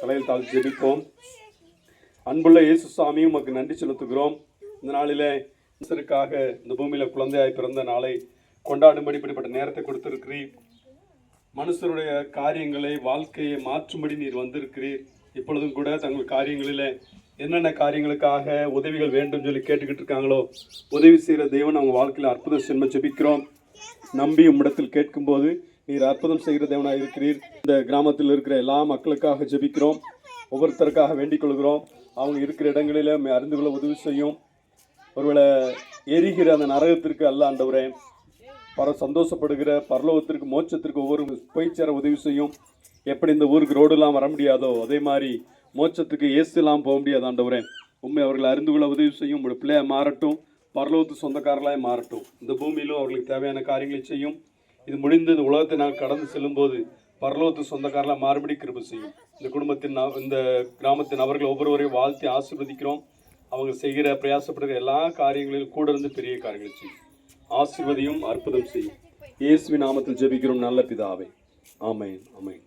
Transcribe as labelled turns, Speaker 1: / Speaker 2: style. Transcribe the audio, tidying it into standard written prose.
Speaker 1: தலையில் தாழ்த்தி ஜெபிப்போம். அன்புள்ள இயேசு சாமி, உமக்கு நன்றி செலுத்துகிறோம். இந்த நாளிலே மனுஷருக்காக இந்த பூமியில் குழந்தையாய் பிறந்த நாளை கொண்டாடும்படி இப்படிப்பட்ட நேரத்தை கொடுத்திருக்கிறீர். மனுஷருடைய காரியங்களை, வாழ்க்கையை மாற்றும்படி நீர் வந்திருக்கிறீர். இப்பொழுதும் கூட தங்கள் காரியங்களில் என்னென்ன காரியங்களுக்காக உதவிகள் வேண்டும் சொல்லி கேட்டுக்கிட்டு இருக்காங்களோ, உதவி செய்கிற தேவன் அவங்க வாழ்க்கையில் அற்புதம் சென்ம ஜெபிக்கிறோம். நம்பி உம்மிடத்தில் கேட்கும்போது நீர் அற்புதம் செய்கிற தேவனாக இருக்கிறீர். இந்த கிராமத்தில் இருக்கிற எல்லா மக்களுக்காக ஜெபிக்கிறோம். ஒவ்வொருத்தருக்காக வேண்டிக் கொள்கிறோம். அவங்க இருக்கிற இடங்களில் அறிந்து கொள்ள உதவி செய்யும். ஒருவேளை எரிகிற அந்த நரகத்திற்கு அல்ல ஆண்டவரே, சந்தோஷப்படுகிற பரலோகத்திற்கு, மோட்சத்திற்கு ஒவ்வொரு போய் சேர உதவி செய்யும். எப்படி இந்த ஊருக்கு ரோடுலாம் வர முடியாதோ அதே மாதிரி மோட்சத்துக்கு இயேசுலாம் போக முடியாது ஆண்டவரே. உண்மை அவர்களை அறிந்து கொள்ள உதவி செய்யும். உங்களுடைய பிள்ளையை மாறட்டும், பரலோகத்து சொந்தக்காரர்களாய் மாறட்டும். இந்த பூமியிலும் அவர்களுக்கு தேவையான காரியங்களை செய்யும். இது முடிந்து இந்த உலகத்தை நாங்கள் கடந்து செல்லும்போது பரலோகத்து சொந்தக்காரர்களாக மாறுபடி கிருபை செய்யும். இந்த குடும்பத்தின், இந்த கிராமத்தின் அவர்கள் ஒவ்வொருவரையும் வாழ்த்தி ஆசீர்வதிக்கிறோம். அவங்க செய்கிற பிரயாசப்படுகிற எல்லா காரியங்களிலும் கூட இருந்து பெரிய காரியங்களை செய்யும். ஆசீர்வதியும், அற்புதம் செய்யும். இயேசுவின் நாமத்தில் ஜெபிக்கிறோம் நல்ல பிதாவே. ஆமென், ஆமென்.